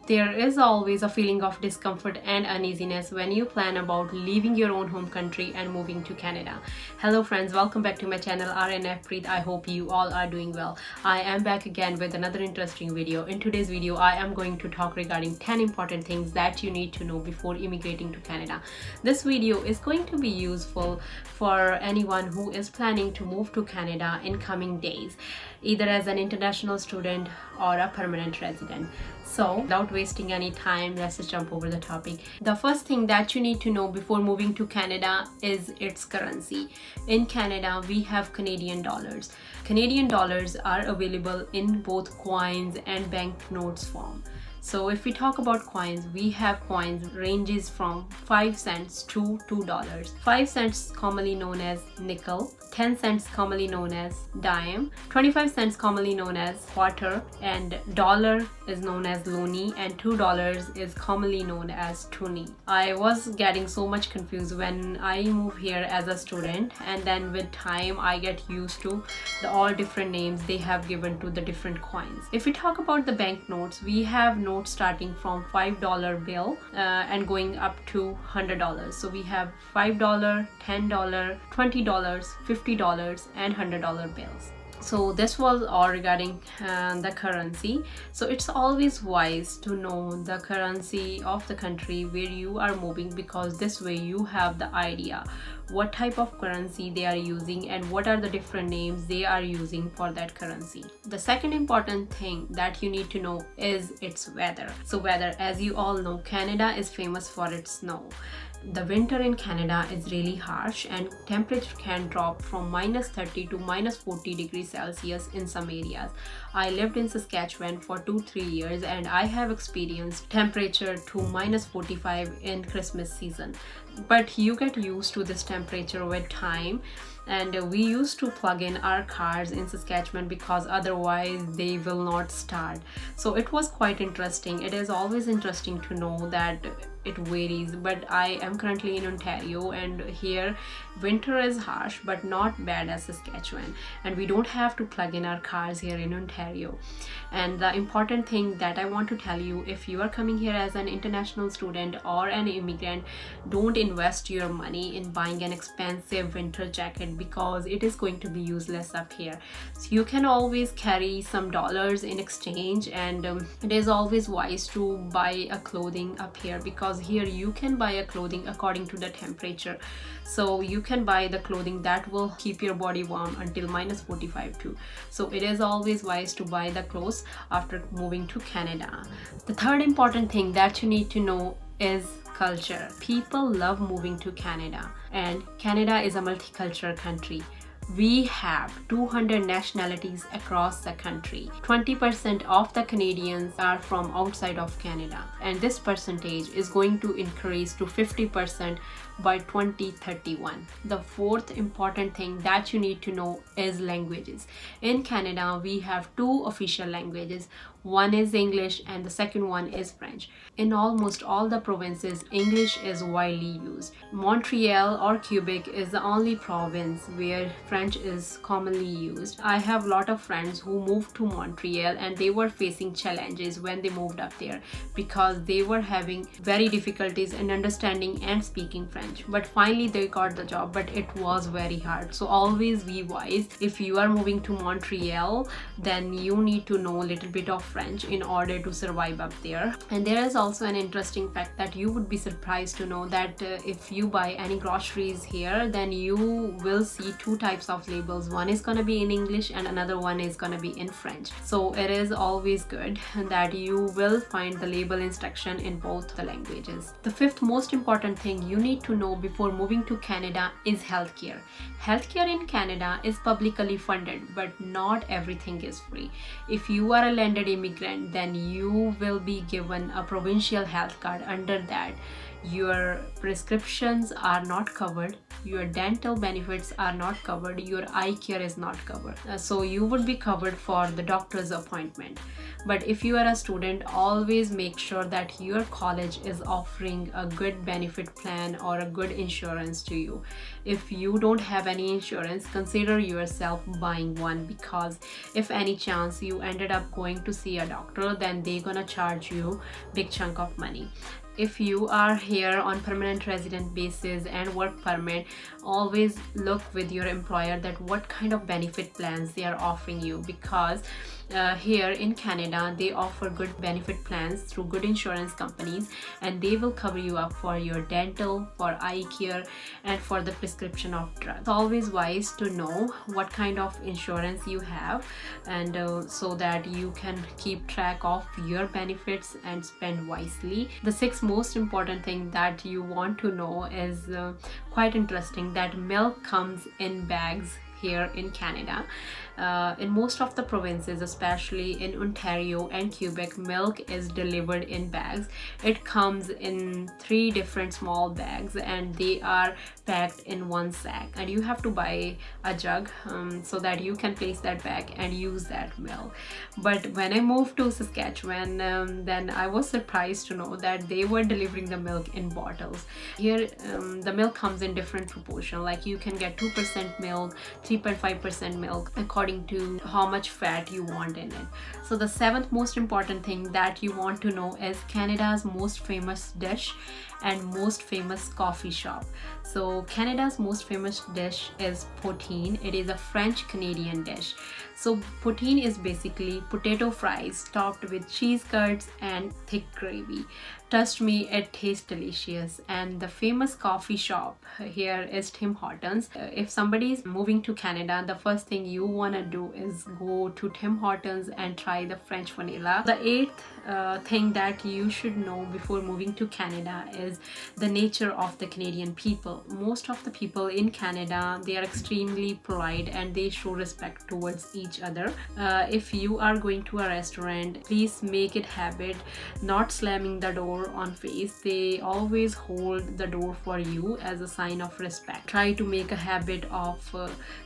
There is always a feeling of discomfort and uneasiness when you plan about leaving your own home country and moving to Canada. Hello friends, welcome back to my channel RNF Preet. I hope you all are doing well. I am back again with another interesting video. In today's video, I am going to talk regarding 10 important things that you need to know before immigrating to Canada. This video is going to be useful for anyone who is planning to move to Canada in coming days, either as an international student or a permanent resident. So without wasting any time, let's just jump over the topic. The first thing that you need to know before moving to Canada is its currency. In Canada, we have Canadian dollars. Canadian dollars are available in both coins and banknotes form. So if we talk about coins, we have coins ranges from 5 cents to $2. 5 cents commonly known as nickel, 10 cents commonly known as dime, 25 cents commonly known as quarter, and dollar is known as loonie, and $2 is commonly known as toonie. I was getting so much confused when I moved here as a student, and then with time I get used to the all different names they have given to the different coins. If we talk about the banknotes, we have notes starting from $5 bill and going up to $100. So we have $5, $10, $20, $50 and $100 bills. So this was all regarding the currency. So it's always wise to know the currency of the country where you are moving, because this way you have the idea what type of currency they are using and what are the different names they are using for that currency. The second important thing that you need to know is its weather. So weather, as you all know, Canada is famous for its snow. The winter in Canada is really harsh and temperature can drop from -30 to -40 degrees Celsius in some areas. I lived in Saskatchewan for 2-3 years and I have experienced temperature to -45 in Christmas season. But you get used to this temperature with time, and we used to plug in our cars in Saskatchewan because otherwise they will not start. So it was quite interesting. It is always interesting to know that it varies, but I am currently in Ontario and here winter is harsh but not bad as Saskatchewan, and we don't have to plug in our cars here in Ontario. And the important thing that I want to tell you, if you are coming here as an international student or an immigrant, don't invest your money in buying an expensive winter jacket because it is going to be useless up here. So you can always carry some dollars in exchange, and it is always wise to buy a clothing up here, because here you can buy a clothing according to the temperature. So you can buy the clothing that will keep your body warm until -45 too. So it is always wise to buy the clothes after moving to Canada. The third important thing that you need to know is culture. People love moving to Canada, and Canada is a multicultural country. We have 200 nationalities across the country. 20% of the Canadians are from outside of Canada, and this percentage is going to increase to 50% by 2031. The fourth important thing that you need to know is languages. In Canada, we have 2 official languages. One is English and the second one is French. In almost all the provinces, English is widely used. Montreal or Quebec is the only province where French is commonly used. I have a lot of friends who moved to Montreal and they were facing challenges when they moved up there because they were having very difficulties in understanding and speaking French. But finally they got the job, but it was very hard. So always be wise. If you are moving to Montreal, then you need to know a little bit of French in order to survive up there. And there is also an interesting fact that you would be surprised to know that if you buy any groceries here, then you will see 2 types of labels. One is going to be in English and another one is going to be in French. So it is always good that you will find the label instruction in both the languages. The fifth most important thing you need to know before moving to Canada is healthcare. Healthcare in Canada is publicly funded, but not everything is free. If you are a landed immigrant, then you will be given a provincial health card. Under that, your prescriptions are not covered, your dental benefits are not covered, your eye care is not covered. So you would be covered for the doctor's appointment. But if you are a student, always make sure that your college is offering a good benefit plan or a good insurance to you. If you don't have any insurance, consider yourself buying one, because if any chance you ended up going to see a doctor, then they're gonna charge you big chunk of money. If you are here on permanent resident basis and work permit, always look with your employer that what kind of benefit plans they are offering you, because here in Canada they offer good benefit plans through good insurance companies, and they will cover you up for your dental, for eye care, and for the prescription of drugs. It's always wise to know what kind of insurance you have, and so that you can keep track of your benefits and spend wisely. The sixth most important thing that you want to know is quite interesting, that milk comes in bags here in Canada. In most of the provinces, especially in Ontario and Quebec, milk is delivered in bags. It comes in 3 different small bags, and they are packed in one sack, and you have to buy a jug so that you can place that bag and use that milk. But when I moved to Saskatchewan, then I was surprised to know that they were delivering the milk in bottles. Here the milk comes in different proportion, like you can get 2% milk, 3.5% milk, according to how much fat you want in it. So the 7th most important thing that you want to know is Canada's most famous dish and most famous coffee shop. So Canada's most famous dish is poutine. It is a French Canadian dish. So poutine is basically potato fries topped with cheese curds and thick gravy. Trust me, it tastes delicious. And the famous coffee shop here is Tim Hortons. If somebody is moving to Canada, the first thing you want to do is go to Tim Hortons and try the French vanilla. The 8th thing that you should know before moving to Canada is the nature of the Canadian people. Most of the people in Canada, they are extremely polite and they show respect towards each other. If you are going to a restaurant, please make it habit not slamming the door on face. They always hold the door for you as a sign of respect. Try to make a habit of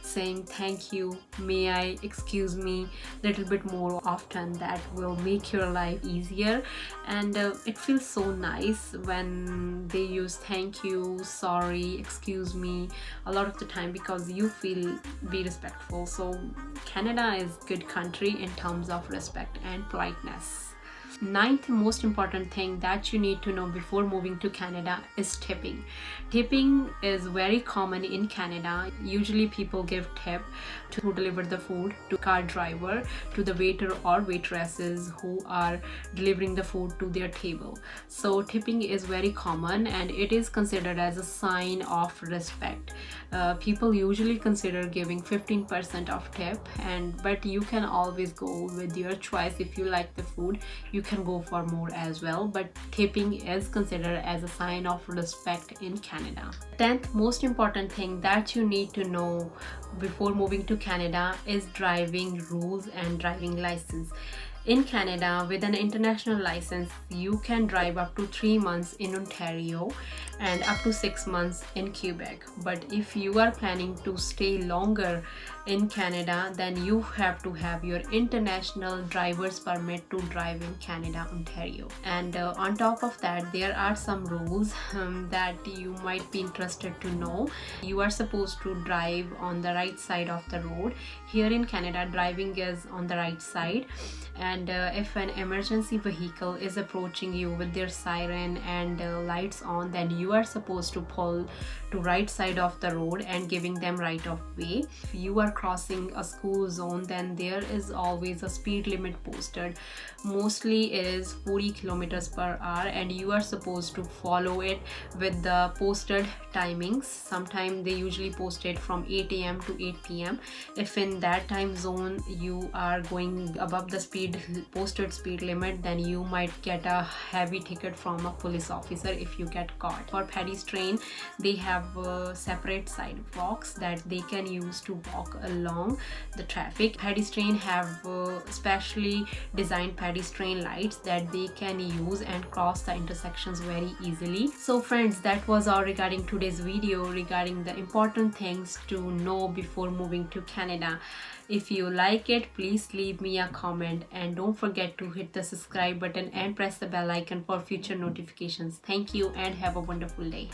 saying thank you, may I, excuse me, little bit more often. That will make your life easier, and it feels so nice when they use thank you, sorry, excuse me a lot of the time, because you feel be respectful. So Canada is good country in terms of respect and politeness. 9th most important thing that you need to know before moving to Canada is tipping. Tipping is very common in Canada. Usually people give tip to deliver the food, to car driver, to the waiter or waitresses who are delivering the food to their table. So tipping is very common, and it is considered as a sign of respect. People usually consider giving 15% of tip, but you can always go with your choice. If you like the food, you can go for more as well, but tipping is considered as a sign of respect in Canada. 10th most important thing that you need to know before moving to Canada is driving rules and driving license. In Canada, with an international license, you can drive up to 3 months in Ontario and up to 6 months in Quebec. But if you are planning to stay longer in Canada, then you have to have your international driver's permit to drive in Canada, Ontario. And on top of that, there are some rules that you might be interested to know. You are supposed to drive on the right side of the road. Here in Canada, driving is on the right side, and if an emergency vehicle is approaching you with their siren and lights on, then you are supposed to pull to right side of the road and giving them right of way. If you are crossing a school zone, then there is always a speed limit posted. Mostly it is 40 kilometers per hour, and you are supposed to follow it with the posted timings. Sometimes they usually post it from 8 a.m. to 8 p.m. If in that time zone you are going above the posted speed limit, then you might get a heavy ticket from a police officer if you get caught. For pedestrian, they have separate sidewalks that they can use to walk along the traffic. Pedestrians have specially designed pedestrian lights that they can use and cross the intersections very easily. So friends, that was all regarding today's video regarding the important things to know before moving to Canada. If you like it, please leave me a comment and don't forget to hit the subscribe button and press the bell icon for future notifications. Thank you and have a wonderful day.